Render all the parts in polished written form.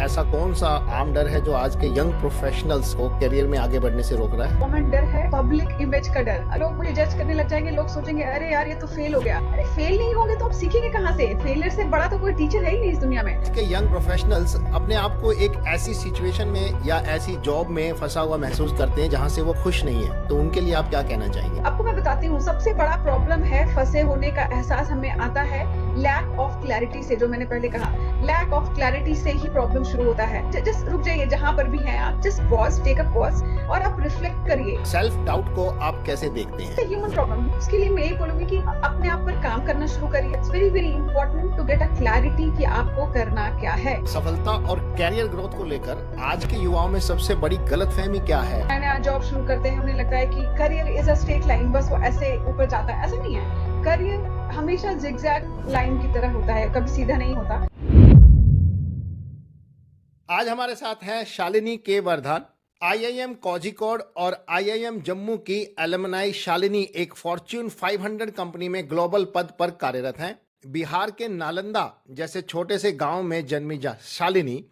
ऐसा कौन सा आम डर है जो आज के यंग प्रोफेशनल्स को करियर में आगे बढ़ने से रोक रहा है? कॉमन डर है पब्लिक इमेज का डर। लोग मुझे जज करने लग जाएंगे, लोग सोचेंगे अरे यार ये तो फेल हो गया। अरे फेल नहीं होगे तो आप सीखेंगे कहाँ से? फेलियर से बड़ा तो कोई टीचर है ही नहीं इस दुनिया में। के यंग प्रोफेशनल्स अपने आप को एक ऐसी सिचुएशन में या ऐसी जॉब में फंसा हुआ महसूस करते हैं जहाँ से वो खुश नहीं है, तो उनके लिए आप क्या कहना चाहेंगे? आपको मैं बताती हूँ, सबसे बड़ा प्रॉब्लम है फंसे होने का एहसास हमें आता है लैक ऑफ क्लैरिटी से। जो मैंने पहले कहा, लैक ऑफ क्लैरिटी से ही प्रॉब्लम शुरू होता है। जस्ट रुक जाइए जहाँ पर भी हैं आप, just pause, take a pause और आप रिफ्लेक्ट करिए। सेल्फ डाउट को आप कैसे देखते हैं? ह्यूमन प्रॉब्लम, उसके लिए मैं यही बोलूंगी कि अपने आप पर काम करना शुरू करिए। It's very very important to get a clarity कि आपको करना क्या है। सफलता और कैरियर ग्रोथ को लेकर आज के युवाओं में सबसे बड़ी गलतफहमी क्या है? नया नया जॉब शुरू करते हैं, हमें लगता है कि career is a straight line, बस वो ऐसे ऊपर जाता है। ऐसा नहीं है, करियर हमेशा जिगजैग लाइन की तरह होता है, कभी सीधा नहीं होता। आज हमारे साथ हैं शालिनी के वर्धन, आईआईएम कोझिकोड और आईआईएम जम्मू की एलुमनाई। शालिनी एक फॉर्च्यून 500 कंपनी में ग्लोबल पद पर कार्यरत हैं। बिहार के नालंदा जैसे छोटे से गांव में जन्मी शालिनी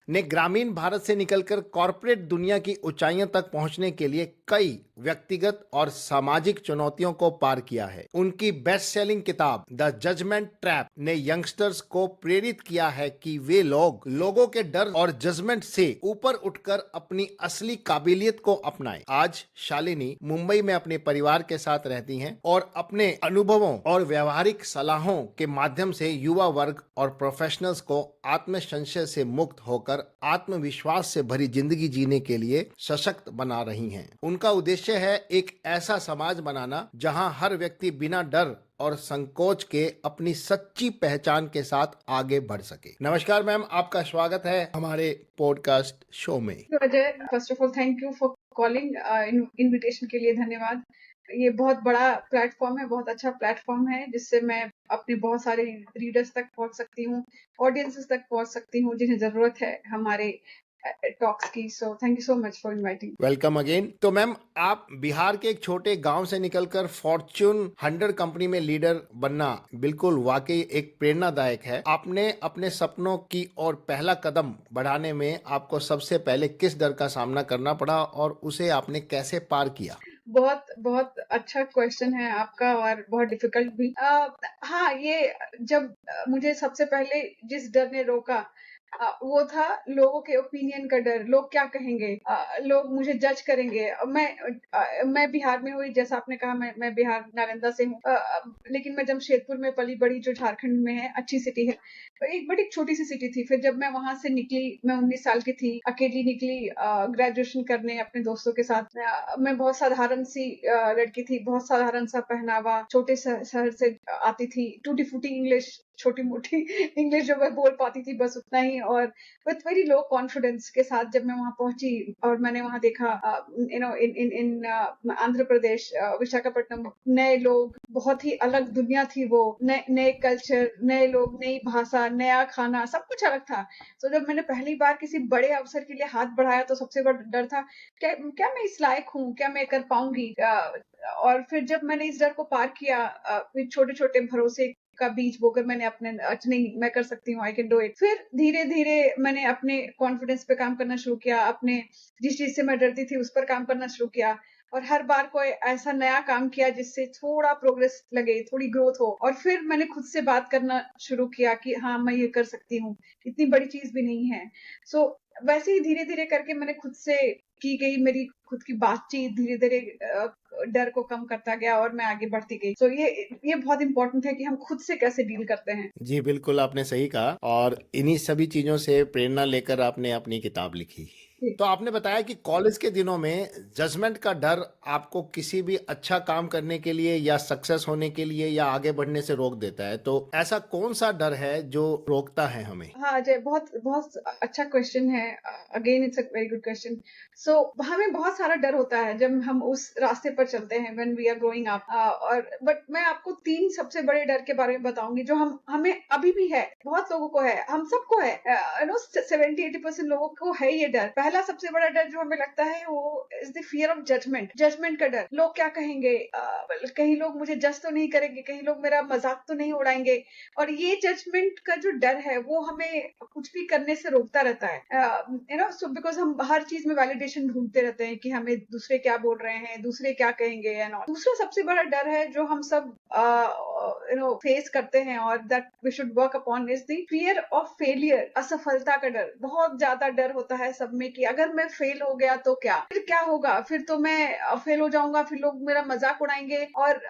ने ग्रामीण भारत से निकलकर कॉरपोरेट दुनिया की ऊंचाइयों तक पहुंचने के लिए कई व्यक्तिगत और सामाजिक चुनौतियों को पार किया है। उनकी बेस्ट सेलिंग किताब द जजमेंट ट्रैप ने यंगस्टर्स को प्रेरित किया है कि वे लोगों के डर और जजमेंट से ऊपर उठकर अपनी असली काबिलियत को अपनाएं। आज शालिनी मुंबई में अपने परिवार के साथ रहती हैं और अपने अनुभवों और व्यवहारिक सलाहों के माध्यम से युवा वर्ग और प्रोफेशनल्स को आत्मसंशय से मुक्त होकर आत्मविश्वास से भरी जिंदगी जीने के लिए सशक्त बना रही हैं। उनका उद्देश्य है एक ऐसा समाज बनाना जहां हर व्यक्ति बिना डर और संकोच के अपनी सच्ची पहचान के साथ आगे बढ़ सके। नमस्कार मैम, आपका स्वागत है हमारे पॉडकास्ट शो में। Ajay, first of all thank you for calling, invitation के लिए धन्यवाद। ये बहुत बड़ा प्लेटफॉर्म है, बहुत अच्छा प्लेटफॉर्म है जिससे मैं अपने बहुत सारे रीडर्स तक पहुंच सकती हूँ, ऑडियंसेस तक पहुंच सकती हूँ जिन्हें जरूरत है हमारे टॉक्स की। So thank you so much for inviting. Welcome again. तो मैम, आप बिहार के एक छोटे गांव से निकलकर फॉर्च्यून 100 कंपनी में लीडर बनना बिल्कुल वाकई एक प्रेरणादायक है। आपने अपने सपनों की ओर पहला कदम बढ़ाने में आपको सबसे पहले किस डर का सामना करना पड़ा और उसे आपने कैसे पार किया? बहुत बहुत अच्छा क्वेश्चन है आपका और बहुत डिफिकल्ट भी। हाँ, ये जब मुझे सबसे पहले जिस डर ने रोका वो था लोगों के ओपिनियन का डर। लोग क्या कहेंगे, लोग मुझे जज करेंगे। मैं बिहार में हुई, जैसा आपने कहा, मैं बिहार नालंदा से हूँ, लेकिन मैं जमशेदपुर में पली बड़ी, जो झारखंड में है, अच्छी सिटी है। एक बड़ी छोटी सी सिटी थी। फिर जब मैं वहां से निकली, मैं 19 साल की थी, अकेली निकली ग्रेजुएशन करने अपने दोस्तों के साथ। मैं बहुत साधारण सी लड़की थी, बहुत साधारण सा पहनावा, छोटे शहर से आती थी, टूटी फूटी इंग्लिश, छोटी मोटी इंग्लिश जो मैं बोल पाती थी, बस उतना ही। और विथ वेरी लो कॉन्फिडेंस के साथ जब मैं वहां पहुंची और मैंने वहां देखा इन आंध्र प्रदेश, विशाखापट्टनम, नए लोग, बहुत ही अलग दुनिया थी वो। नए कल्चर, नए लोग, नई भाषा, नया खाना, सब कुछ अलग था। तो जब मैंने पहली बार किसी बड़े अवसर के लिए हाथ बढ़ाया तो सबसे बड़ा डर था क्या मैं इस लायक हूँ, क्या मैं कर पाऊंगी। और फिर जब मैंने इस डर को पार किया, फिर छोटे छोटे भरोसे का बीज बोकर मैंने अपने अच्छा नहीं, मैं कर सकती हूँ, आई कैन डू इट। फिर धीरे धीरे मैंने अपने कॉन्फिडेंस पे काम करना शुरू किया, अपने जिस चीज से मैं डरती थी उस पर काम करना शुरू किया, और हर बार कोई ऐसा नया काम किया जिससे थोड़ा प्रोग्रेस लगे, थोड़ी ग्रोथ हो। और फिर मैंने खुद से बात करना शुरू किया कि हाँ, मैं ये कर सकती हूँ, इतनी बड़ी चीज भी नहीं है। सो वैसे ही धीरे धीरे करके मैंने खुद से की गई मेरी खुद की बातचीत धीरे धीरे डर को कम करता गया और मैं आगे बढ़ती गई। तो ये बहुत इंपॉर्टेंट है कि हम खुद से कैसे डील करते हैं। जी बिल्कुल, आपने सही कहा और इन्हीं सभी चीजों से प्रेरणा लेकर आपने अपनी किताब लिखी। तो आपने बताया कि कॉलेज के दिनों में जजमेंट का डर आपको किसी भी अच्छा काम करने के लिए या सक्सेस होने के लिए या आगे बढ़ने से रोक देता है, तो ऐसा कौन सा डर है जो रोकता है हमें? हाँ अजय, बहुत बहुत अच्छा क्वेश्चन है। Again it's a very good question. So हमें बहुत सारा डर होता है जब हम उस रास्ते पर चलते हैं, when we are growing up. और बट मैं आपको 3 सबसे बड़े डर के बारे में बताऊंगी जो हमें अभी भी है, बहुत लोगों को है, हम सबको है। 70-80% लोगों को है ये डर। पहला सबसे बड़ा डर जो हमें लगता है वो is the fear of judgement, judgement का डर। लोग क्या कहेंगे, कहीं लोग मुझे जज तो नहीं करेंगे, कहीं लोग मेरा मजाक तो नहीं उड़ाएंगे। और ये जजमेंट का जो डर है वो हमें कुछ भी करने से रोकता रहता है, सो बिकॉज हम हर चीज में वैलिडेशन ढूंढते रहते हैं कि हमें दूसरे क्या बोल रहे हैं, दूसरे क्या कहेंगे एंड ऑल। दूसरा सबसे बड़ा डर है जो हम सब फेस करते हैं और that we should work upon is the fear of failure, असफलता का डर। बहुत ज्यादा डर होता है सब में कि अगर मैं फेल हो गया तो क्या, फिर क्या होगा, फिर तो मैं फेल हो जाऊंगा, फिर लोग मेरा मजाक उड़ाएंगे। और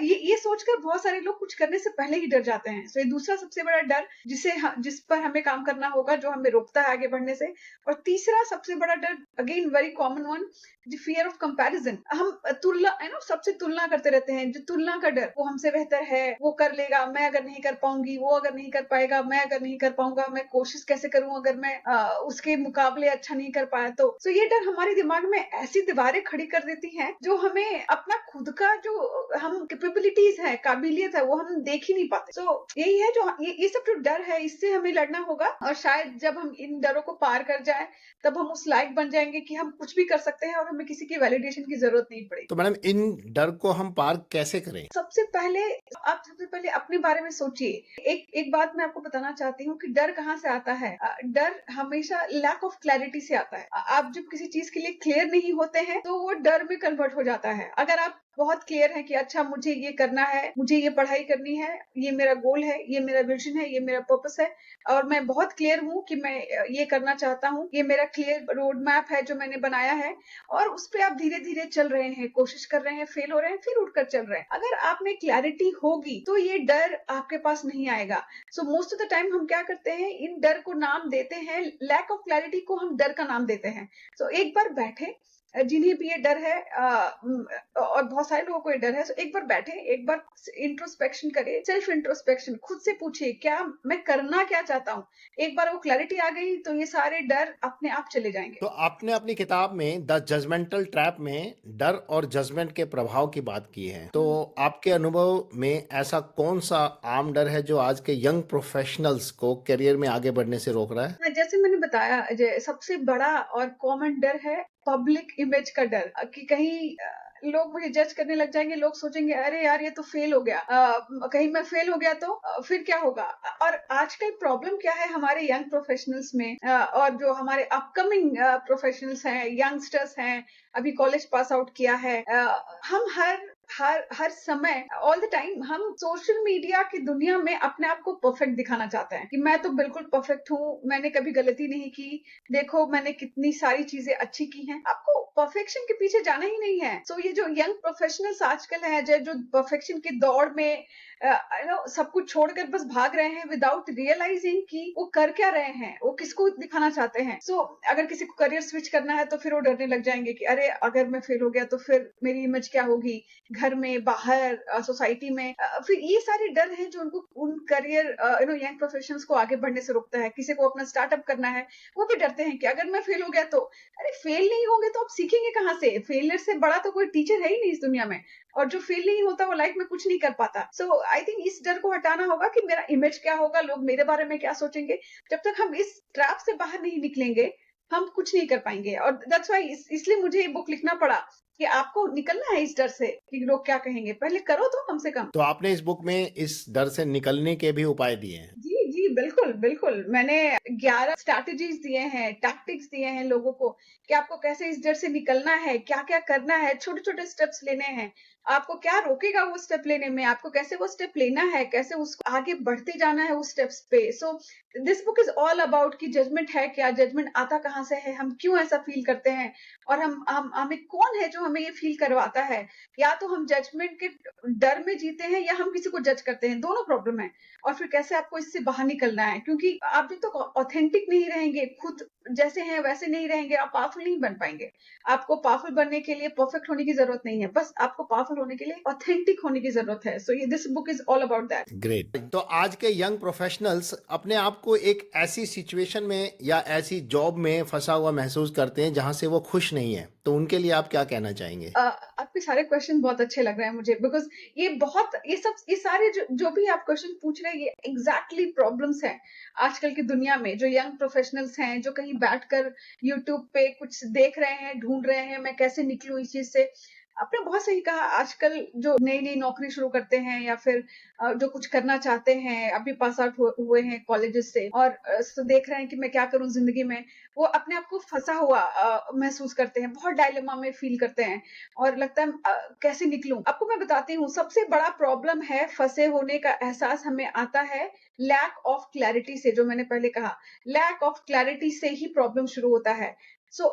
ये सोचकर बहुत सारे लोग कुछ करने से पहले ही डर जाते हैं। सो ये दूसरा सबसे बड़ा डर जिस पर हमें काम करना होगा, जो हमें रोकता है आगे बढ़ने से। और तीसरा सबसे बड़ा डर, again very common one, the fear of comparison. हम तुलना सबसे तुलना करते रहते हैं। जो तुलना का डर, वो हमसे बेहतर है, वो कर लेगा, मैं अगर नहीं कर पाऊंगी, वो अगर नहीं कर पाएगा, मैं अगर नहीं कर पाऊंगा, मैं कोशिश कैसे करूं अगर मैं उसके मुकाबले अच्छा नहीं कर पाया तो ये डर हमारे दिमाग में ऐसी दीवारें खड़ी कर देती हैं जो हमें अपना खुद का जो हम कैपेबिलिटीज है, काबिलियत है, वो हम देख ही नहीं पाते। सो यही है जो ये सब जो डर है, इससे हमें लड़ना होगा। और शायद जब हम इन डरों को पार कर जाए तब हम उस लायक बन जाएंगे कि हम कुछ भी कर सकते हैं और हमें किसी की वैलिडेशन की जरूरत नहीं पड़ेगी। तो मैडम इन डर को हम पार कैसे करें? सबसे पहले अपने बारे में सोचिए। एक बात मैं आपको बताना चाहती हूँ कि डर कहाँ से आता है। डर हमेशा लैक ऑफ क्लैरिटी से आता है। आप जब किसी चीज के लिए क्लियर नहीं होते हैं तो वो डर में कन्वर्ट हो जाता है। अगर आप बहुत क्लियर है कि अच्छा मुझे ये करना है, मुझे ये पढ़ाई करनी है, ये मेरा गोल है, ये मेरा विजन है, ये मेरा पर्पस है, और मैं बहुत क्लियर हूँ कि मैं ये करना चाहता हूँ, ये मेरा क्लियर रोड मैप है जो मैंने बनाया है, और उस पर आप धीरे धीरे चल रहे हैं, कोशिश कर रहे हैं, फेल हो रहे हैं, फिर उठकर चल रहे हैं। अगर आप में क्लैरिटी होगी तो ये डर आपके पास नहीं आएगा। So most of the time हम क्या करते हैं, इन डर को नाम देते हैं, लैक ऑफ क्लैरिटी को हम डर का नाम देते हैं। सो एक बार बैठे, जिन्हें भी ये डर है और बहुत सारे लोगों को ये डर है, तो एक बार बैठे, एक बार इंट्रोस्पेक्शन करें, सेल्फ इंट्रोस्पेक्शन, खुद से पूछिए क्या मैं करना क्या चाहता हूँ। एक बार वो क्लैरिटी आ गई तो ये सारे डर अपने आप चले जाएंगे। तो आपने अपनी किताब में द जजमेंटल ट्रैप में डर और जजमेंट के प्रभाव की बात की है, तो आपके अनुभव में ऐसा कौन सा आम डर है जो आज के यंग प्रोफेशनल्स को करियर में आगे बढ़ने से रोक रहा है? जैसे मैंने बताया, सबसे बड़ा और कॉमन डर है पब्लिक इमेज का डर, कि कहीं लोग मुझे जज करने लग जाएंगे, लोग सोचेंगे अरे यार ये तो फेल हो गया, कहीं मैं फेल हो गया तो फिर क्या होगा। और आजकल प्रॉब्लम क्या है हमारे यंग प्रोफेशनल्स में, और जो हमारे अपकमिंग प्रोफेशनल्स हैं, यंगस्टर्स हैं, अभी कॉलेज पास आउट किया है, हम हर समय, ऑल द टाइम, हम सोशल मीडिया की दुनिया में अपने आप को परफेक्ट दिखाना चाहते हैं कि मैं तो बिल्कुल परफेक्ट हूँ, मैंने कभी गलती नहीं की, देखो मैंने कितनी सारी चीजें अच्छी की हैं। आपको परफेक्शन के पीछे जाना ही नहीं है। सो ये जो यंग प्रोफेशनल्स आजकल हैं, जो परफेक्शन की दौड़ में सब कुछ छोड़कर बस भाग रहे हैं विदाउट रियलाइजिंग कि वो कर क्या रहे हैं, वो किसको दिखाना चाहते हैं। सो अगर किसी को करियर स्विच करना है तो फिर वो डरने लग जाएंगे कि अरे अगर मैं फेल हो गया तो फिर मेरी इमेज क्या होगी, घर में, बाहर, सोसाइटी में। फिर ये सारे डर हैं जो उनको उन करियर यंग प्रोफेशनल्स को आगे बढ़ने से रोकता है। किसी को अपना स्टार्टअप करना है, वो भी डरते हैं कि अगर मैं फेल हो गया तो, अरे फेल नहीं होंगे तो आप सीखेंगे कहाँ से? फेलियर से बड़ा तो कोई टीचर है ही नहीं इस दुनिया में, और जो फेल नहीं होता वो लाइफ में कुछ नहीं कर पाता। सो आई थिंक इस डर को हटाना होगा कि मेरा इमेज क्या होगा, लोग मेरे बारे में क्या सोचेंगे। जब तक हम इस ट्रैप से बाहर नहीं निकलेंगे हम कुछ नहीं कर पाएंगे। और दैट्स व्हाई इसलिए मुझे ये बुक लिखना पड़ा कि आपको निकलना है इस डर से कि लोग क्या कहेंगे, पहले करो तो कम से कम। तो आपने इस बुक में इस डर से निकलने के भी उपाय दिए हैं? जी बिल्कुल बिल्कुल, मैंने 11 स्ट्रैटेजीज दिए हैं, टैक्टिक्स दिए हैं लोगों को कि आपको कैसे इस डर से निकलना है, क्या क्या करना है, छोटे छोटे स्टेप्स लेने हैं, आपको क्या रोकेगा वो स्टेप लेने में, आपको कैसे वो स्टेप लेना है, कैसे उसको आगे बढ़ते जाना है उस स्टेप्स पे। So this book is all about कि जजमेंट है क्या, जजमेंट आता कहाँ से है, हम क्यों ऐसा फील करते हैं, और हमें कौन है जो हमें ये फील करवाता है। या तो हम जजमेंट के डर में जीते हैं या हम किसी को जज करते हैं, दोनों प्रॉब्लम है। और फिर कैसे आपको इससे बाहर निकलना है, क्योंकि आप जब तक ऑथेंटिक नहीं रहेंगे, खुद जैसे हैं वैसे नहीं रहेंगे, आप पावरफुल नहीं बन पाएंगे। आपको पावरफुल बनने के लिए परफेक्ट होने की जरूरत नहीं है, बस आपको पावरफुल होने के लिए ऑथेंटिक होने की जरूरत है। सो ये this book is all about that. Great. तो आज के यंग प्रोफेशनल्स अपने आप को एक ऐसी सिचुएशन में या ऐसी जॉब में फंसा हुआ महसूस करते हैं जहां से वो खुश नहीं है, तो उनके लिए आप क्या कहना चाहेंगे? आपके सारे क्वेश्चन बहुत अच्छे लग रहे हैं मुझे बिकॉज़ ये सारे जो भी आप क्वेश्चन पूछ रहे हैं ये एग्ज़ैक्टली प्रॉब्लम्स हैं आजकल की दुनिया में जो यंग प्रोफेशनल्स हैं, जो कहीं बैठकर यूट्यूब पे कुछ देख रहे हैं, ढूँढ रहे हैं, मैं कैसे निकलूँ इस चीज़ से। आपने बहुत सही कहा आजकल जो नई-नई नौकरी शुरू करते हैं या फिर जो कुछ करना चाहते हैं, अभी पास आउट हुए हैं कॉलेजेस से और देख रहे हैं कि मैं क्या करूँ ज़िंदगी में, वो अपने आप को फँसा हुआ महसूस करते हैं, बहुत डायलेमा में फ़ील करते हैं और लगता है कैसे निकलूँ? आपको मैं बताती हूँ, सबसे बड़ा प्रॉब्लम है फँसे होने का एहसास हमें आता है लैक ऑफ क्लैरिटी से, जो मैंने पहले कहा। लैक ऑफ क्लैरिटी से ही प्रॉब्लम शुरू होता है।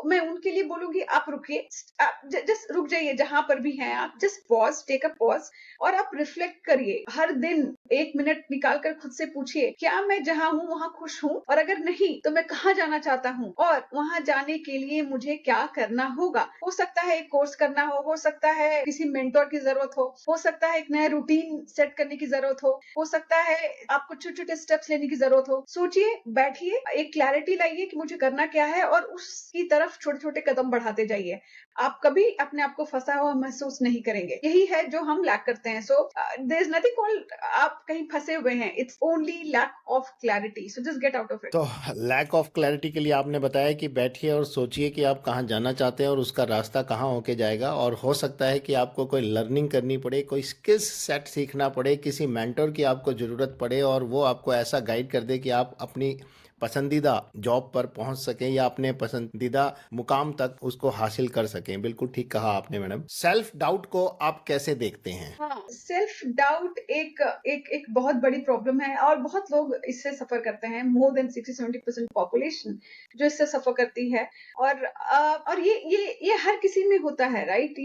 मैं उनके लिए बोलूँगी आप रुकिए, आप जस्ट रुक जाइए जहाँ पर भी हैं आप, just pause, take a pause और आप रिफ्लेक्ट करिए। हर दिन 1 मिनट निकाल कर खुद से पूछिए, क्या मैं जहाँ हूँ वहाँ खुश हूँ? और अगर नहीं, तो मैं कहाँ जाना चाहता हूँ? और वहाँ जाने के लिए मुझे क्या करना होगा? हो सकता है एक कोर्स करना हो सकता है किसी मेंटर की ज़रूरत हो सकता है एक नया रूटीन सेट करने की ज़रूरत हो सकता है आपको छोटे-छोटे स्टेप्स लेने की ज़रूरत हो। सोचिए, बैठिए, एक क्लैरिटी लाइए कि मुझे करना क्या है और उसकी तरफ छोटे-छोटे कदम बढ़ाते जाइए। आप कभी अपने आप को फँसा हुआ महसूस नहीं करेंगे। यही है जो हम लैक करते हैं। देयर इज़ नथिंग कॉल्ड आप कहीं फँसे हुए हैं। It's only lack of clarity. So just get out of it. तो लैक ऑफ क्लैरिटी के लिए आपने बताया कि बैठिए और सोचिए कि आप कहाँ जाना चाहते हैं और उसका रास्ता कहाँ होके जाएगा, और हो सकता है कि आपको कोई लर्निंग करनी पड़े, कोई स्किल्स सेट सीखना पड़े, किसी मेंटर की आपको ज़रूरत पड़े और वो आपको ऐसा गाइड कर दे कि आप अपनी पसंदीदा जॉब पर पहुंच सकें या अपने पसंदीदा मुकाम तक उसको हासिल कर सकें। बिल्कुल ठीक कहा आपने मैडम। सेल्फ डाउट को आप कैसे देखते हैं? हाँ, सेल्फ डाउट एक एक एक बहुत बड़ी प्रॉब्लम है और बहुत लोग इससे सफर करते हैं। मोर देन 60-70% पॉपुलेशन जो इससे सफर करती है और ये हर किसी में होता है, राइट?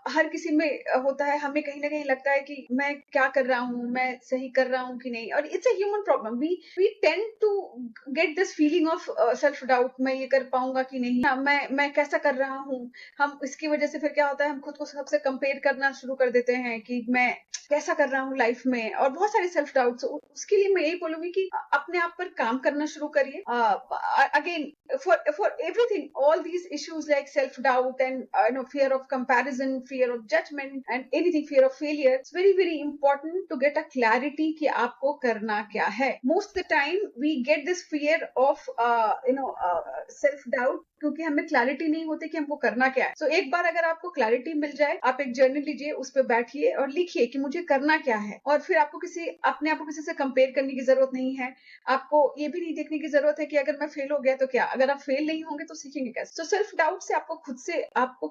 हर किसी में होता है। हमें कहीं ना कहीं लगता है कि मैं क्या कर रहा हूँ, मैं सही कर रहा हूँ कि नहीं, और it's a human problem. We tend to get this feeling of self doubt, मैं ये कर पाऊंगा कि नहीं, हाँ, मैं कैसा कर रहा हूँ। हम इसकी वजह से फिर क्या होता है, हम खुद को सबसे कंपेयर करना शुरू कर देते हैं कि मैं कैसा कर रहा हूँ लाइफ में, और बहुत सारे सेल्फ डाउट्स। उसके लिए मैं यही बोलूंगी कि अपने आप पर काम करना शुरू करिए। Again, for everything, all these issues like self doubt and fear of comparison, fear of judgement and anything, fear of failure, it's very very important to get a clarity कि आपको करना क्या है। Most the time we get this fear of self doubt क्योंकि हमें clarity नहीं होती कि हमको करना क्या है। एक बार अगर आपको क्लैरिटी मिल जाए, आप एक जर्नल लीजिए, उस पर बैठिए और लिखिए कि मुझे करना क्या है, और फिर आपको अपने आप को किसी से कंपेयर करने की जरूरत नहीं है। आपको ये भी नहीं देखने की जरूरत है कि अगर मैं फेल हो गया तो क्या, अगर आप फेल नहीं होंगे तो सीखेंगे कैसे। सेल्फ डाउट से आपको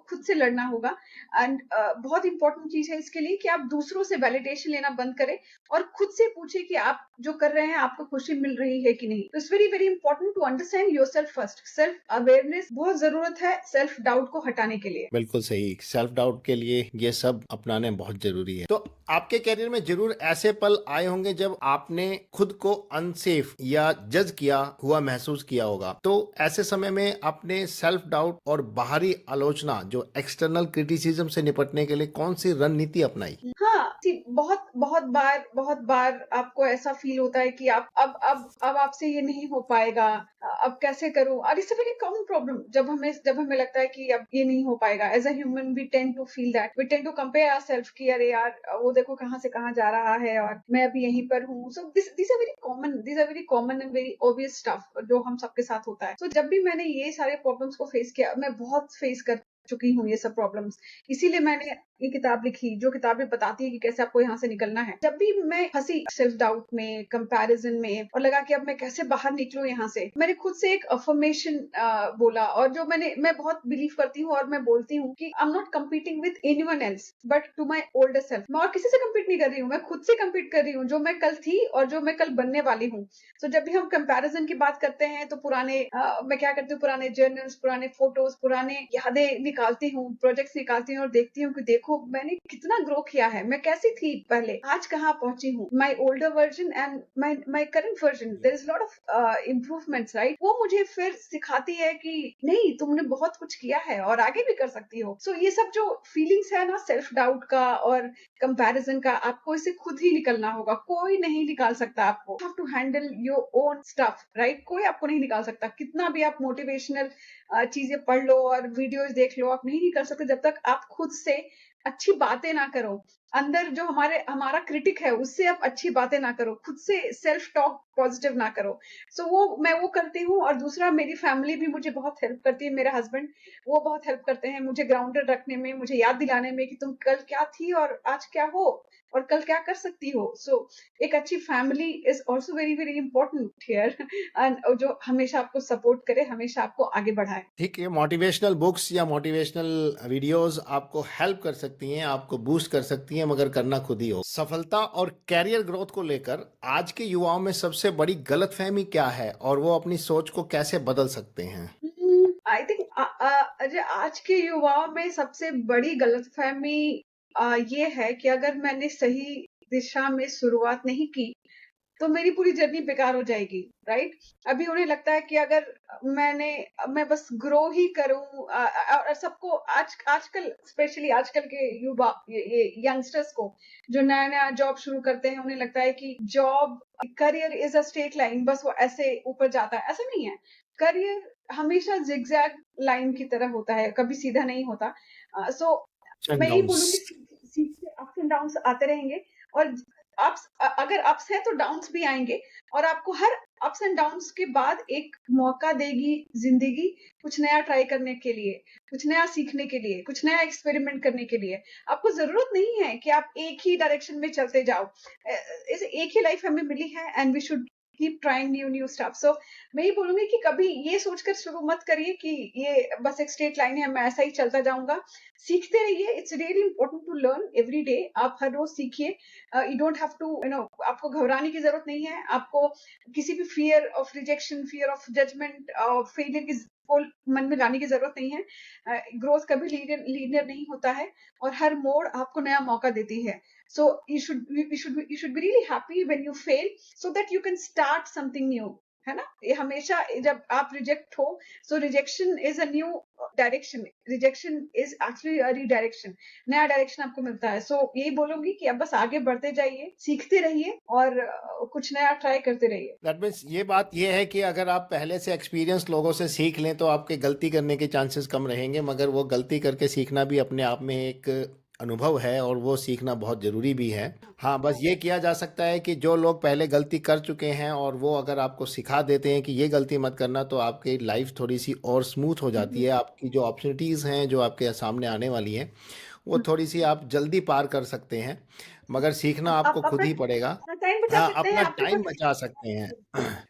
खुद से लड़ना होगा। एंड बहुत इंपॉर्टेंट चीज है इसके लिए कि आप दूसरों से वैलिडेशन लेना बंद करें और खुद से पूछे कि आप जो कर रहे हैं आपको खुशी मिल रही है कि नहीं। तो it's very very important to understand yourself first. Self awareness बहुत जरूरत है सेल्फ डाउट को हटाने के लिए। बिल्कुल सही। सेल्फ डाउट के लिए ये सब अपनाने बहुत जरूरी है। तो आपके करियर में जरूर ऐसे पल आए होंगे जब आपने खुद को अनसेफ या जज किया हुआ महसूस किया होगा। तो ऐसे समय में आपने सेल्फ डाउट और बाहरी आलोचना, जो एक्सटर्नल क्रिटिसिज्म से निपटने के लिए कौन सी रणनीति अपनाई? हाँ, बहुत बार आपको ऐसा फील होता है कि आप अब आपसे ये नहीं हो पाएगा, अब कैसे करूं। और it's a very common problem. जब हमें लगता है कि अब ये नहीं हो पाएगा, as a human we tend to feel that, we tend to compare ourselves कि अरे यार, वो देखो कहाँ से कहाँ जा रहा है और मैं अभी यहीं पर हूँ। So this are very common and very obvious stuff जो हम सबके साथ होता है। जब भी मैंने ये सारे प्रॉब्लम्स को फेस किया, मैं बहुत फेस कर चुकी हूँ ये सब प्रॉब्लम्स। इसीलिए मैंने ये किताब लिखी, जो किताबें बताती है कि कैसे आपको यहाँ से निकलना है। जब भी मैं फंसी सेल्फ डाउट में, कंपैरिजन में, और लगा कि अब मैं कैसे बाहर निकलूं यहाँ से, मैंने खुद से एक अफर्मेशन बोला, और जो मैं बहुत बिलीव करती हूँ और मैं बोलती हूँ कि I am not competing with anyone else but to my older self. मैं और किसी से कम्पीट नहीं कर रही हूँ, मैं खुद से कम्पीट कर रही हूँ, जो मैं कल थी और जो मैं कल बनने वाली हूँ। जब भी हम कंपैरिजन की बात करते हैं तो मैं क्या करती हूँ, पुराने जर्नल्स, पुराने फोटोज, पुराने यादें निकालती हूँ, प्रोजेक्ट्स निकालती हूँ और देखती हूँ कि देखो मैंने कितना ग्रो किया है, मैं कैसी थी पहले, आज कहाँ पहुंची हूँ। My older version and my current version, there is lot of improvements, right? वो मुझे फिर सिखाती है कि नहीं, तुमने बहुत कुछ किया है और आगे भी कर सकती हो। ये सब जो फीलिंग्स है ना, सेल्फ डाउट का और कंपैरिजन का, आपको इसे खुद ही निकलना होगा। कोई नहीं निकाल सकता आपको। Have to handle your own stuff, right? कोई आपको नहीं निकाल सकता। कितना भी आप मोटिवेशनल चीजें पढ़ लो और वीडियोस देख लो अप नहीं कर सकते जब तक आप खुद से अच्छी बातें ना करो। अंदर जो हमारा क्रिटिक है उससे आप अच्छी बातें ना करो, खुद से सेल्फ टॉक पॉजिटिव ना करो। सो मैं वो करती हूँ, और दूसरा मेरी फैमिली भी मुझे बहुत हेल्प करती है। मेरे हस्बैंड वो बहुत हेल्प करते हैं मुझे ग्राउंडेड रखने में, मुझे याद दिलाने में कि तुम कल क्या थी और आज क्या हो और कल क्या कर सकती हो। सो एक अच्छी family is also very very important here, and जो हमेशा आपको सपोर्ट करे, हमेशा आपको आगे बढ़ाए। ठीक है, मोटिवेशनल बुक्स या मोटिवेशनल वीडियोस आपको हेल्प कर सकती हैं, आपको बूस्ट कर सकती हैं, मगर करना खुद ही हो। सफलता और कैरियर ग्रोथ को लेकर आज के युवाओं में सबसे बड़ी गलतफहमी क्या है और वो अपनी सोच को कैसे बदल सकते हैं? आई थिंक अजय, आज के युवाओं में सबसे बड़ी गलतफहमी ये है कि अगर मैंने सही दिशा में शुरुआत नहीं की तो मेरी पूरी जर्नी बेकार हो जाएगी, राइट? अभी उन्हें लगता है कि अगर मैं बस ग्रो ही करूं, और सबको आजकल स्पेशली आजकल के युवा, ये यंगस्टर्स को जो नया नया जॉब शुरू करते हैं, उन्हें लगता है कि job career is a straight line, बस वो ऐसे ऊपर जाता है। ऐसा नहीं है। करियर हमेशा जिगजैग लाइन की तरह होता है, कभी सीधा नहीं होता। सो मैं यही डाउन्स। बोलूंगी, सीखते अप्स एंड डाउन्स आते रहेंगे, और अगर अप्स है तो डाउन्स भी आएंगे, और आपको हर अप्स एंड डाउन्स के बाद एक मौका देगी जिंदगी कुछ नया ट्राई करने के लिए, कुछ नया सीखने के लिए, कुछ नया एक्सपेरिमेंट करने के लिए। आपको जरूरत नहीं है कि आप एक ही डायरेक्शन में चलते जाओ। इस एक ही लाइफ हमें मिली है, and we should keep trying new new stuff. So मैं ये बोलूंगी कि कभी ये सोचकर शुरू मत करिए कि ये बस एक स्ट्रेट लाइन है, मैं ऐसा ही चलता जाऊंगा। सीखते रहिए। It's really important to learn every day. आप हर रोज सीखिए। यू डोंट हैव टू, आपको घबराने की जरूरत नहीं है। आपको किसी भी fear of rejection, fear of judgement, failure की को मन में लाने की जरूरत नहीं है। ग्रोथ कभी लीनियर लीनियर नहीं होता है, और हर मोड़ आपको नया मौका देती है। So you should be really happy when you fail, so that you can start something new. है ना? ये हमेशा जब आप रिजेक्ट हो, so rejection is a new direction, rejection is actually a redirection, नया डायरेक्शन आपको मिलता है। सो यही बोलूंगी कि अब बस आगे बढ़ते जाइए, सीखते रहिए, और कुछ नया ट्राई करते रहिए। दैट मीन्स ये बात ये है कि अगर आप पहले से एक्सपीरियंस लोगों से सीख लें तो आपके गलती करने के चांसेस कम रहेंगे, मगर वो गलती करके सीखना भी अपने आप में एक अनुभव है और वो सीखना बहुत ज़रूरी भी है। हाँ, बस ये किया जा सकता है कि जो लोग पहले गलती कर चुके हैं और वो अगर आपको सिखा देते हैं कि ये गलती मत करना, तो आपकी लाइफ थोड़ी सी और स्मूथ हो जाती है। आपकी जो अपॉर्चुनिटीज़ हैं जो आपके सामने आने वाली हैं, वो थोड़ी सी आप जल्दी पार कर सकते हैं, मगर सीखना आपको आप खुद अपना ही पड़ेगा। अपना टाइम बचा हाँ, सकते हैं, अपना आपके टाइम ऊपर। बचा सकते हैं।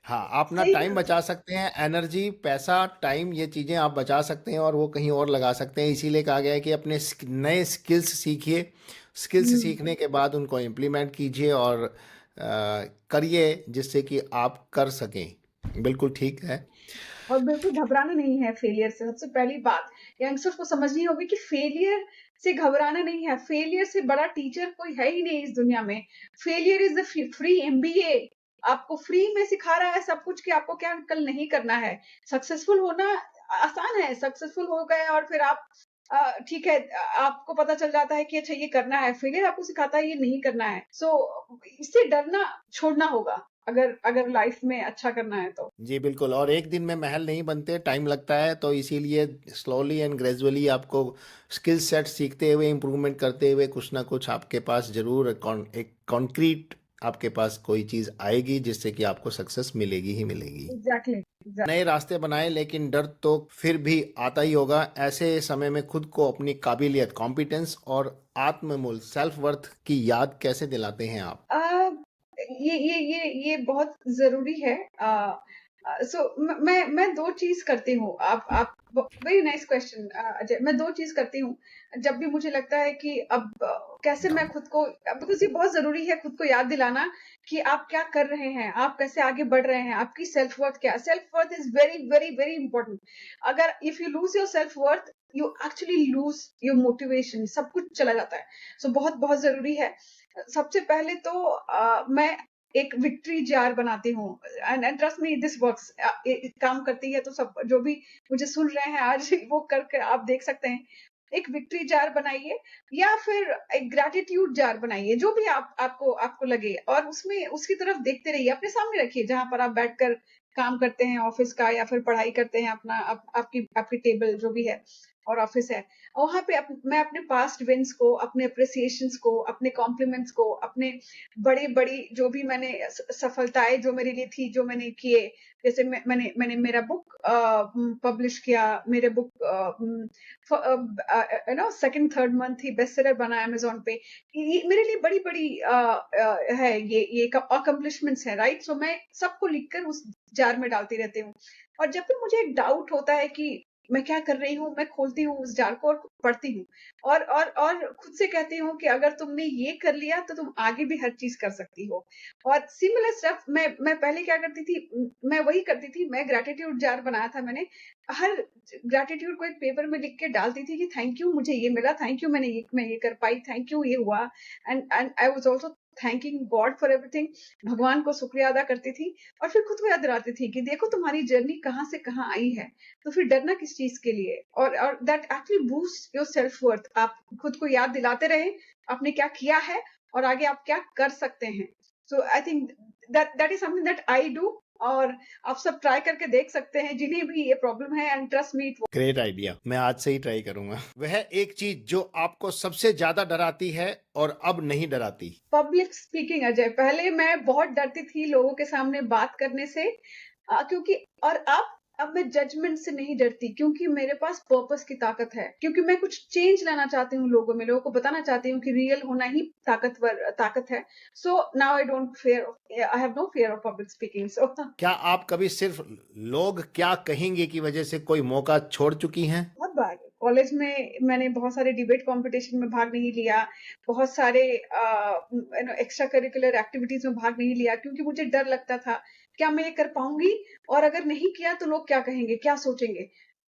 हाँ, अपना सही टाइम बात है। बचा सकते हैं, एनर्जी, पैसा, टाइम, ये चीज़ें आप बचा सकते हैं और वो कहीं और लगा सकते हैं। इसीलिए कहा गया है कि अपने नए स्किल्स सीखिए, स्किल्स हम्म। सीखने के बाद उनको इम्प्लीमेंट कीजिए और करिए जिससे कि आप कर सकें। बिल्कुल ठीक है। और बिल्कुल घबराना नहीं है फेलियर से। सबसे पहली बात यंगस्टर्स को समझनी होगी कि फेलियर से घबराना नहीं है। फेलियर से बड़ा टीचर कोई है ही नहीं इस दुनिया में। Failure is the free MBA. आपको फ्री में सिखा रहा है सब कुछ कि आपको क्या कल नहीं करना है। सक्सेसफुल होना आसान है। सक्सेसफुल हो गए और फिर आप ठीक है, आपको पता चल जाता है कि अच्छा ये करना है। फेलियर आपको सिखाता है ये नहीं करना है। सो इससे डरना छोड़ना होगा, अगर अगर लाइफ में अच्छा करना है तो। जी बिल्कुल, और एक दिन में महल नहीं बनते, टाइम लगता है, तो इसीलिए स्लोली एंड ग्रेजुअली आपको स्किल सेट सीखते हुए, इम्प्रूवमेंट करते हुए कुछ ना कुछ आपके पास ज़रूर एक कॉन्क्रीट आपके पास कोई चीज़ आएगी जिससे कि आपको सक्सेस मिलेगी ही मिलेगी। एग्जैक्टली। नए रास्ते बनाए, लेकिन डर तो फिर भी आता ही होगा। ऐसे समय में खुद को अपनी काबिलियत, कॉम्पिटेंस और आत्ममूल्य, सेल्फ वर्थ की याद कैसे दिलाते हैं आप? अ, ये बहुत ज़रूरी है। सो मैं 2 चीज़ करती हूँ। आप वेरी नाइस क्वेश्चन, अजय। मैं 2 चीज़ करती हूँ, जब भी मुझे लगता है कि अब कैसे मैं खुद को, बिकॉज़ ये बहुत ज़रूरी है खुद को याद दिलाना कि आप क्या कर रहे हैं, आप कैसे आगे बढ़ रहे हैं, आपकी सेल्फ वर्थ क्या है। Self worth is very, very, very important. अगर if you lose your self worth, you actually lose your motivation, सब कुछ चला जाता है। सो बहुत, बहुत ज़रूरी है। सबसे पहले तो मैं एक विक्ट्री जार बनाती हूँ, and trust me this works. काम करती है। तो सब जो भी मुझे सुन रहे हैं आज वो करके आप देख सकते हैं। एक विक्ट्री जार बनाइए, या फिर एक ग्रैटिट्यूड जार बनाइए, जो भी आपको आपको लगे, और उसमें उसकी तरफ देखते रहिए, अपने सामने रखिए जहां पर आप बैठकर काम करते हैं ऑफिस का, या फिर पढ़ाई करते हैं अपना, आपकी आपकी टेबल जो भी है। और ऑफिस है। और वहाँ पे मैं अपने पास्ट विन्स को, अपने अप्रिसिएशंस को, अपने कॉम्प्लीमेंट्स को, अपने बड़ी-बड़ी जो भी मैंने सफलताएँ जो मेरे लिए थी, जो मैंने किए, जैसे मैंने मेरा बुक पब्लिश किया, मेरे बुक सेकंड थर्ड मंथ ही बेस्ट सेलर बना अमेज़न पे। ये मेरे लिए बड़ी-बड़ी है ये अकम्प्लिशमेंट्स है, राइट? सो मैं सबको लिखकर उस जार में डालती रहती हूँ। और जब भी मुझे एक डाउट होता है कि मैं क्या कर रही हूँ, मैं खोलती हूँ उस जार को और पढ़ती हूँ। और खुद से कहती हूँ कि अगर तुमने ये कर लिया तो तुम आगे भी हर चीज़ कर सकती हो। और सिमिलर स्टफ मैं पहले क्या करती थी, मैं वही करती थी, मैं ग्रैटिट्यूड जार बनाया था मैंने। हर ग्रैटिट्यूड को एक पेपर में लिख के डालती थी कि थैंक यू मुझे ये मिला, थैंक यू मैं ये कर पाई, थैंक यू ये हुआ। And I was also thanking God for everything. भगवान को शुक्रिया अदा करती थी और फिर खुद को याद दिलाती थी कि देखो तुम्हारी जर्नी कहाँ से कहाँ आई है, तो फिर डरना किस चीज के लिए। और that actually boost your self worth. आप खुद को याद दिलाते रहे आपने क्या किया है और आगे आप क्या कर सकते हैं। So I think that is something that I do. और आप सब ट्राई करके देख सकते हैं जिन्हें भी ये प्रॉब्लम है, and trust me. Great idea, मैं आज से ही ट्राई करूंगा। वह एक चीज जो आपको सबसे ज्यादा डराती है और अब नहीं डराती। पब्लिक स्पीकिंग अजय, पहले मैं बहुत डरती थी लोगों के सामने बात करने से, क्योंकि और अब मैं जजमेंट से नहीं डरती, क्योंकि मेरे पास पर्पस की ताकत है, क्योंकि मैं कुछ चेंज लाना चाहती हूँ लोगों में, लोगों को बताना चाहती हूँ कि रियल होना ही ताकत है। So now I don't fear, I have no fear of public speaking. So क्या आप कभी सिर्फ लोग क्या कहेंगे की वजह से कोई मौका छोड़ चुकी हैं? बहुत बार कॉलेज में मैंने बहुत सारे डिबेट कंपटीशन में भाग नहीं लिया, बहुत सारे एक्स्ट्रा करिकुलर एक्टिविटीज में भाग नहीं लिया, क्योंकि मुझे डर लगता था क्या मैं ये कर पाऊंगी, और अगर नहीं किया तो लोग क्या कहेंगे, क्या सोचेंगे।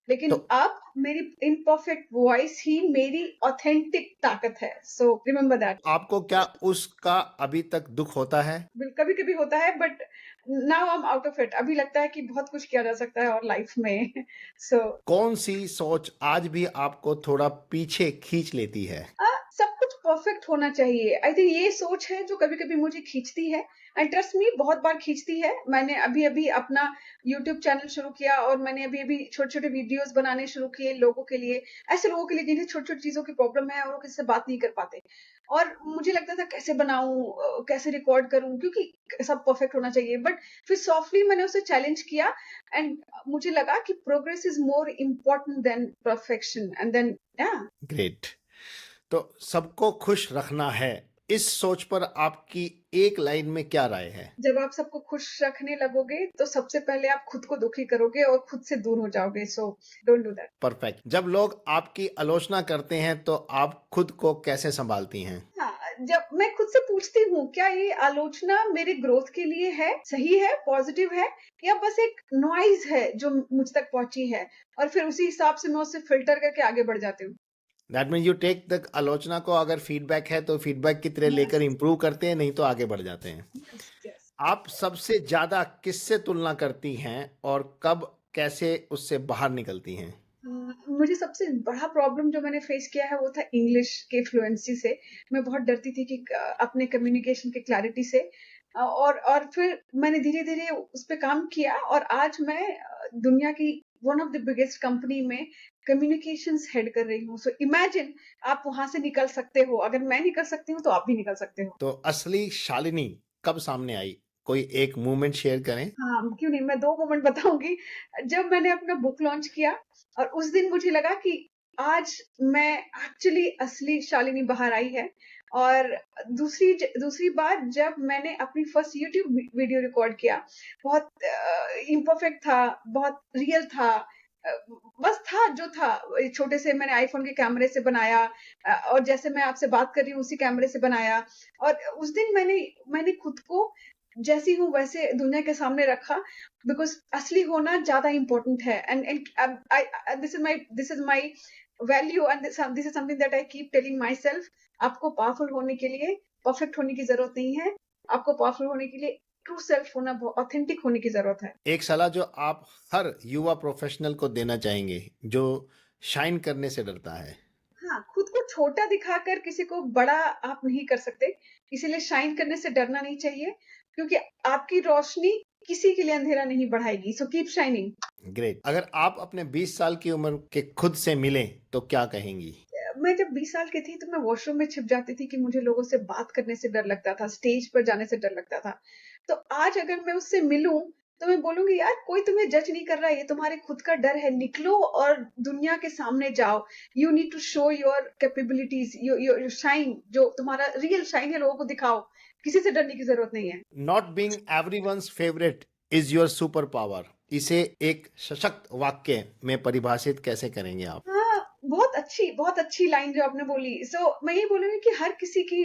लेकिन तो अब मेरी इम्परफेक्ट वॉइस ही मेरी ऑथेंटिक ताकत है। So remember that. आपको क्या उसका अभी तक दुख होता है? कभी कभी होता है, but now I am out of it. अभी लगता है कि बहुत कुछ किया जा सकता है और लाइफ में। सो कौन सी सोच आज भी आपको थोड़ा पीछे खींच लेती है? सब कुछ परफेक्ट होना चाहिए। आई थिंक ये सोच है जो कभी-कभी मुझे खींचती है, एंड ट्रस्ट मी बहुत बार खींचती है। मैंने अभी-अभी अपना यूट्यूब चैनल शुरू किया और मैंने अभी-अभी छोटे-छोटे वीडियोज़ बनाने शुरू किए लोगों के लिए, ऐसे लोगों के लिए जिन्हें छोटी-छोटी चीज़ों की प्रॉब्लम है और वो किसी से बात नहीं कर पाते। और मुझे लगता था कैसे बनाऊँ, कैसे रिकॉर्ड करूँ, क्योंकि सब परफेक्ट होना चाहिए। बट फिर सॉफ्टली मैंने उसे चैलेंज किया, एंड मुझे लगा कि progress is more important than perfection, and then yeah great. तो सबको खुश रखना है, इस सोच पर आपकी एक लाइन में क्या राय है? जब आप सबको खुश रखने लगोगे तो सबसे पहले आप खुद को दुखी करोगे और खुद से दूर हो जाओगे। So don't do that. Perfect. जब लोग आपकी आलोचना करते हैं तो आप खुद को कैसे संभालती हैं? हाँ, जब मैं खुद से पूछती हूँ क्या ये आलोचना मेरे ग्रोथ के लिए है, सही है, पॉजिटिव है, या बस एक नॉइज है जो मुझ तक पहुंची है, और फिर उसी हिसाब से मैं उसे फिल्टर करके आगे बढ़ जाती हूँ। That mean you take the आलोचना को अगर फीडबैक है तो फीडबैक की तरह यस, लेकर इम्प्रूव करते हैं, नहीं तो आगे बढ़ जाते हैं। Yes, yes. आप सबसे ज्यादा किससे तुलना करती हैं और कब कैसे उससे बाहर निकलती हैं? मुझे सबसे बड़ा प्रॉब्लम जो मैंने फेस किया है वो था इंग्लिश के फ्लुएंसी से। मैं बहुत डरती थी कि अपने कम्युनिकेशन की क्लैरिटी से, और फिर मैंने धीरे-धीरे उस पे काम किया, और आज मैं दुनिया की one of the biggest company में कम्युनिकेशंस हेड कर रही हूँ। सो इमेजिन आप वहाँ से निकल सकते हो, अगर मैं निकल सकती हूँ तो आप भी निकल सकते हो। तो असली शालिनी कब सामने आई? कोई एक मोमेंट शेयर करें। हाँ, क्यों नहीं, मैं 2 मोमेंट बताऊँगी। जब मैंने अपना बुक लॉन्च किया और उस दिन मुझे लगा कि आज मैं एक्चुअली असली शालिनी बाहर आई है। और दूसरी बात जब मैंने अपनी फर्स्ट यूट्यूब वीडियो रिकॉर्ड किया, बहुत इम्परफेक्ट था, बहुत रियल था। अ, बस था जो था, छोटे से मैंने आईफ़ोन के कैमरे से बनाया, और जैसे मैं आपसे बात कर रही हूँ उसी कैमरे से बनाया। और उस दिन मैंने खुद को जैसी हूँ वैसे दुनिया के सामने रखा, बिकॉज़ असली होना ज़्यादा इम्पोर्टेंट है। And I this is my value, and this is something that I keep telling my self. आपको पावरफुल होने के लिए परफेक्ट होने की ज़रूरत नहीं है। आपको पावरफुल होने के लिए ट्रू सेल्फ होना, ऑथेंटिक होने की ज़रूरत है। एक सलाह जो आप हर युवा प्रोफेशनल को देना चाहेंगे जो शाइन करने से डरता है। हाँ, खुद को छोटा दिखाकर किसी को बड़ा आप नहीं कर सकते, इसीलिए शाइन करने से डरना नहीं चाहिए, क्योंकि आपकी रोशनी किसी के लिए अंधेरा नहीं बढ़ाएगी। So keep shining. ग्रेट। अगर आप अपने 20 साल की उम्र के खुद से मिलें तो क्या कहेंगी? मैं जब 20 साल की थी तो मैं वॉशरूम में छिप जाती थी कि मुझे लोगों से बात करने से डर लगता था, स्टेज पर जाने से डर लगता था। तो आज अगर मैं उससे मिलूं तो मैं बोलूंगी यार कोई तुम्हें जज नहीं कर रहा है, ये तुम्हारे खुद का डर है, निकलो और दुनिया के सामने जाओ। You need to show your capabilities, your shine, जो तुम्हारा रियल शाइन है लोगों को दिखाओ। किसी से डरने की जरूरत नहीं है। Not being everyone's favourite is your super power, इसे एक सशक्त वाक्य में परिभाषित कैसे करेंगे आप? हाँ, बहुत अच्छी लाइन जो आपने बोली। मैं ये बोलूँगी कि हर किसी की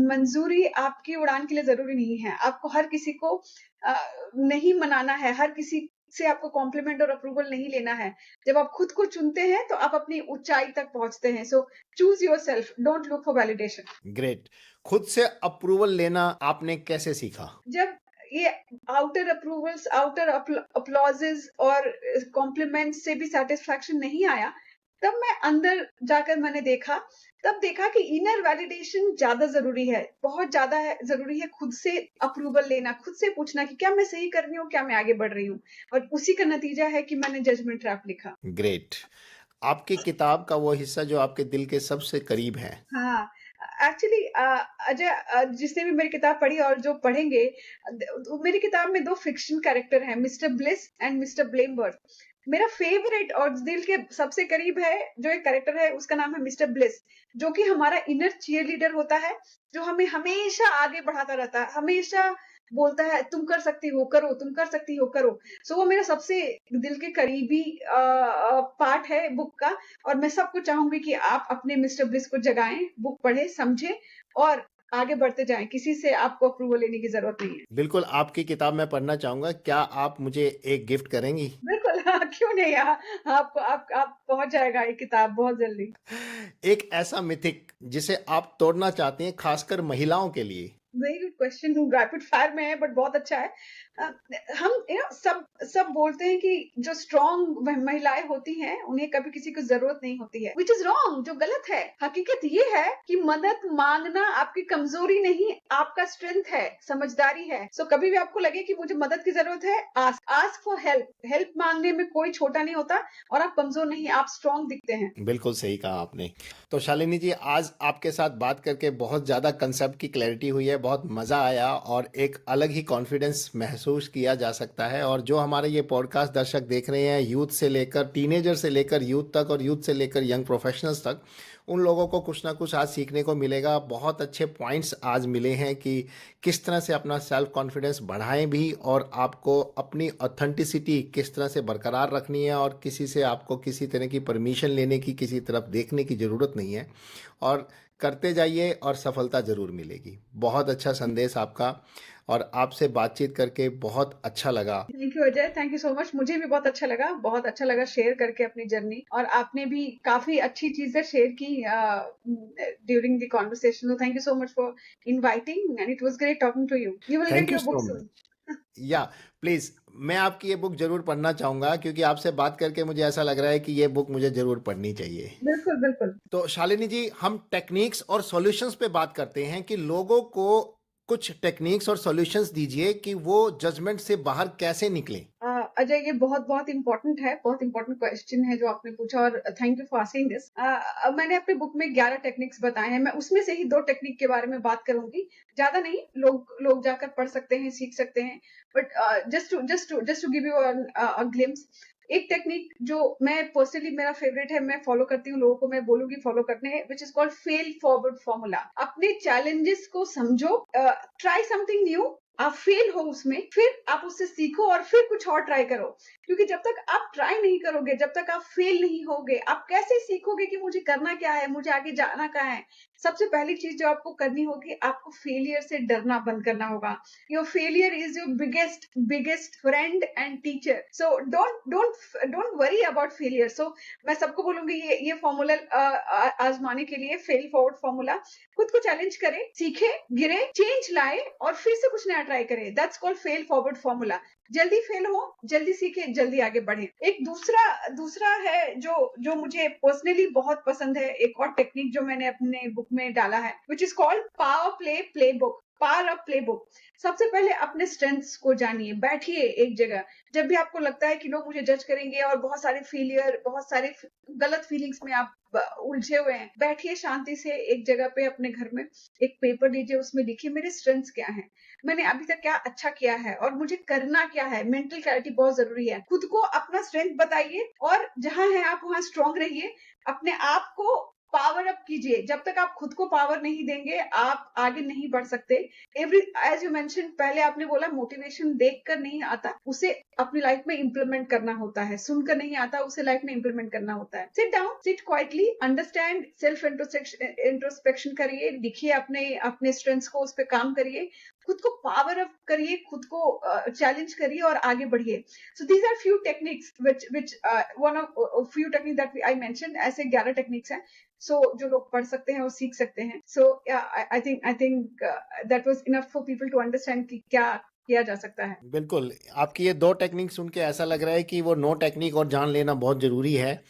मंज़ूरी आपकी उड़ान के लिए ज़रूरी नहीं है। आपको हर किसी को अ, नहीं मनाना है, हर किसी से आपको कॉम्प्लीमेंट और अप्रूवल नहीं लेना है। जब आप खुद को चुनते हैं, तो आप अपनी ऊँचाई तक पहुँचते हैं। Choose yourself, don't look for validation. Great. खुद से अप्रूवल लेना आपने कैसे सीखा? जब ये आउटर अप्रूवल्स, आउटर अप्लॉजेस और कॉम्प्लीमेंट्स से भी सेटिस्फैक्शन नहीं आया, तब मैं अंदर जाकर मैंने देखा, तब देखा कि इनर वैलिडेशन ज्यादा जरूरी है, बहुत ज्यादा है, जरूरी है। खुद से अप्रूवल लेना, खुद से पूछना कि क्या मैं सही कर रही हूँ, क्या मैं आगे बढ़ रही हूँ। और उसी का नतीजा है कि मैंने जजमेंट ट्रैप लिखा। ग्रेट। आपकी किताब का वो हिस्सा जो आपके दिल के सबसे करीब है? हाँ, एक्चुअली अजय, जिसने भी मेरी किताब पढ़ी और जो पढ़ेंगे, मेरी किताब में 2 फिक्शन कैरेक्टर हैं, मिस्टर ब्लिस एंड मिस्टर ब्लेमवर्थ। मेरा फेवरेट और दिल के सबसे करीब है जो एक कैरेक्टर है, उसका नाम है मिस्टर ब्लिस, जो कि हमारा इनर चीयरलीडर होता है, जो हमें हमेशा आगे बढ़ाता रहता है, हमेशा बोलता है तुम कर सकती हो, करो, तुम कर सकती हो, करो। वो मेरा सबसे दिल के करीबी पार्ट है बुक का। और मैं सबको चाहूंगी कि आप अपने मिस्टर ब्लिस को जगाएं, बुक पढ़ें, समझें और आगे बढ़ते जाएं। किसी से आपको अप्रूवल लेने की जरूरत नहीं है। बिल्कुल, आपकी किताब मैं पढ़ना चाहूंगा। क्या आप मुझे एक गिफ्ट करेंगी? बिल्कुल, हाँ, क्यों नहीं। आप पहुंच जाएगा ये किताब बहुत जल्दी। एक ऐसा मिथिक जिसे आप तोड़ना चाहते हैं, खासकर महिलाओं के लिए? Very good question. Rapid fire में है बट बहुत अच्छा है। अ, हम सब सब बोलते हैं कि जो स्ट्रॉन्ग महिलाएं होती हैं उन्हें कभी किसी की जरूरत नहीं होती है, विच इज रॉन्ग, जो गलत है। हकीकत ये है कि मदद मांगना आपकी कमजोरी नहीं, आपका स्ट्रेंथ है, समझदारी है। कभी भी आपको लगे कि मुझे मदद की जरूरत है, आस्क फॉर हेल्प। हेल्प मांगने में कोई छोटा नहीं होता और आप कमजोर नहीं, आप स्ट्रॉन्ग दिखते हैं। बिल्कुल सही कहा आपने। तो शालिनी जी, आज आपके साथ बात करके बहुत ज़्यादा कंसेप्ट की क्लैरिटी हुई है, बहुत मज़ा आया और एक अलग ही कॉन्फिडेंस महसूस किया जा सकता है। और जो हमारे ये पॉडकास्ट दर्शक देख रहे हैं, यूथ से लेकर टीनेजर से लेकर यूथ तक और यूथ से लेकर यंग प्रोफेशनल्स तक, उन लोगों को कुछ ना कुछ आज सीखने को मिलेगा। बहुत अच्छे पॉइंट्स आज मिले हैं कि किस तरह से अपना सेल्फ कॉन्फिडेंस बढ़ाएं भी, और आपको अपनी ऑथेंटिसिटी किस तरह से बरकरार रखनी है, और किसी से आपको किसी तरह की परमिशन लेने की, किसी तरफ देखने की ज़रूरत नहीं है। और करते जाइए और सफलता ज़रूर मिलेगी। बहुत अच्छा संदेश आपका, और आपसे बातचीत करके बहुत अच्छा लगा। Thank you Ajay, thank you so much. मुझे भी बहुत अच्छा लगा शेयर करके अपनी जर्नी। और आपने भी काफी अच्छी चीजें शेयर की during the conversation. Thank you so much for inviting and it was great talking to you. You will thank get you your book so soon. Much. Yeah please, मैं आपकी ये बुक ज़रूर पढ़ना चाहूँगा, क्योंकि आपसे बात करके मुझे ऐसा लग रहा है कि ये बुक मुझे ज़रूर पढ़नी चाहिए। बिल्कुल बिल्कुल। तो शालिनी जी, हम टेक्निक्स और सॉल्यूशंस पे बात करते हैं कि लोगों को कुछ टेक्निक्स और सॉल्यूशंस दीजिए कि वो जजमेंट से बाहर कैसे निकलें। अजय, ये बहुत इंपॉर्टेंट है, बहुत इंपॉर्टेंट क्वेश्चन है जो आपने पूछा और thank you for asking this. मैंने अपने बुक में 11 टेक्निक्स बताए हैं। मैं उसमें से ही 2 टेक्निक के बारे में बात करूंगी। ज्यादा नहीं, लोग जाकर पढ़ सकते हैं, सीख सकते हैं। But just to give you a glimpse, एक टेक्निक जो मैं पर्सनली, मेरा फेवरेट है, मैं फॉलो करती हूँ, लोगों को मैं बोलूंगी फॉलो करने, which is called fail forward formula. अपने चैलेंजेस को समझो, ट्राई समथिंग न्यू, आप फेल हो उसमें, फिर आप उससे सीखो और फिर कुछ और ट्राई करो। क्योंकि जब तक आप ट्राई नहीं करोगे, जब तक आप फेल नहीं होगे, आप कैसे सीखोगे कि मुझे करना क्या है, मुझे आगे जाना कहाँ है। सबसे पहली चीज जो आपको करनी होगी, आपको फेलियर से डरना बंद करना होगा। Your failure is your biggest friend and teacher. Don't worry about failure. मैं सबको बोलूंगी ये फॉर्मूला आजमाने के लिए, फेल फॉरवर्ड फॉर्मूला। खुद को चैलेंज करें, सीखे, गिरे, चेंज लाए और फिर से कुछ नया ट्राई करें। That's called fail forward formula. जल्दी फेल हो, जल्दी सीखे, जल्दी आगे बढ़े। एक दूसरा है जो मुझे पर्सनली बहुत पसंद है, एक और टेक्निक जो मैंने अपने बुक में डाला है, which is called power play playbook. Power up playbook. सबसे पहले अपने स्ट्रेंथ्स को जानिए, बैठिए एक जगह। जब भी आपको लगता है कि लोग मुझे जज करेंगे और बहुत सारे फेलियर, बहुत सारे गलत फीलिंग्स में आप उलझे हुए हैं, बैठिए शांति से एक जगह पे अपने घर में, एक पेपर लीजिए, उसमें लिखिए मेरे स्ट्रेंथ्स क्या हैं, मैंने अभी तक क्या अच्छा किया है और मुझे करना क्या है। मेंटल क्लैरिटी बहुत जरूरी है। खुद को अपना स्ट्रेंथ बताइए और जहां है आप वहां स्ट्रांग रहिए। अपने आप को पावर अप कीजिए। जब तक आप खुद को पावर नहीं देंगे, आप आगे नहीं बढ़ सकते। एवरी एज यू मेंशन, पहले आपने बोला मोटिवेशन देखकर नहीं आता, उसे अपनी लाइफ में इंप्लीमेंट करना होता है। सुनकर नहीं आता, उसे लाइफ में इंप्लीमेंट करना होता है। Sit down, sit quietly, understand, self introspection करिए, लिखिए अपने अपने स्ट्रेंथ्स को, उस पर काम करिए, खुद को पावर अप करिए, खुद को चैलेंज करिए और आगे बढ़िए। So these are few techniques which one of few techniques that I mentioned। ऐसे 11 टेक्निक्स हैं, सो जो लोग पढ़ सकते हैं और सीख सकते हैं। So I think that was enough for people to understand कि क्या किया जा सकता है। बिल्कुल, आपकी ये 2 टेक्निक सुन के ऐसा लग रहा है कि वो 9 टेक्निक और जान लेना बहुत ज़रूरी है।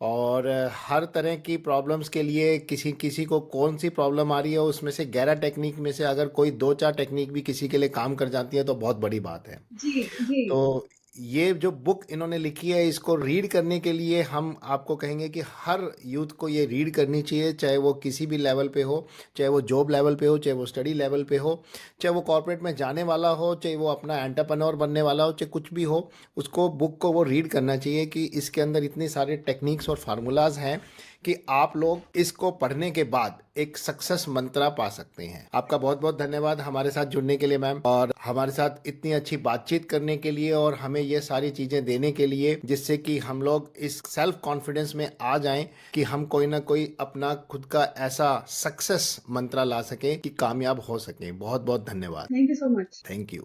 और हर तरह की प्रॉब्लम्स के लिए किसी किसी को कौन सी प्रॉब्लम आ रही है, उसमें से 11 टेक्निक में से अगर कोई 2-4 टेक्निक भी किसी के लिए काम कर जाती है तो बहुत बड़ी बात है। जी, जी। तो ये जो बुक इन्होंने लिखी है, इसको रीड करने के लिए हम आपको कहेंगे कि हर यूथ को ये रीड करनी चाहिए, चाहे वो किसी भी लेवल पे हो, चाहे वो जॉब लेवल पे हो, चाहे वो स्टडी लेवल पे हो, चाहे वो कॉर्पोरेट में जाने वाला हो, चाहे वो अपना एंटरप्रेन्योर बनने वाला हो, चाहे कुछ भी हो, उसको बुक को वो रीड करना चाहिए कि इसके अंदर इतने सारे टेक्निक्स और फार्मूलाज हैं कि आप लोग इसको पढ़ने के बाद एक सक्सेस मंत्रा पा सकते हैं। आपका बहुत बहुत धन्यवाद हमारे साथ जुड़ने के लिए मैम, और हमारे साथ इतनी अच्छी बातचीत करने के लिए और हमें ये सारी चीज़ें देने के लिए, जिससे कि हम लोग इस सेल्फ कॉन्फिडेंस में आ जाएं कि हम कोई ना कोई अपना खुद का ऐसा सक्सेस मंत्रा ला सकें कि कामयाब हो सकें। बहुत बहुत धन्यवाद। Thank you so much. Thank you.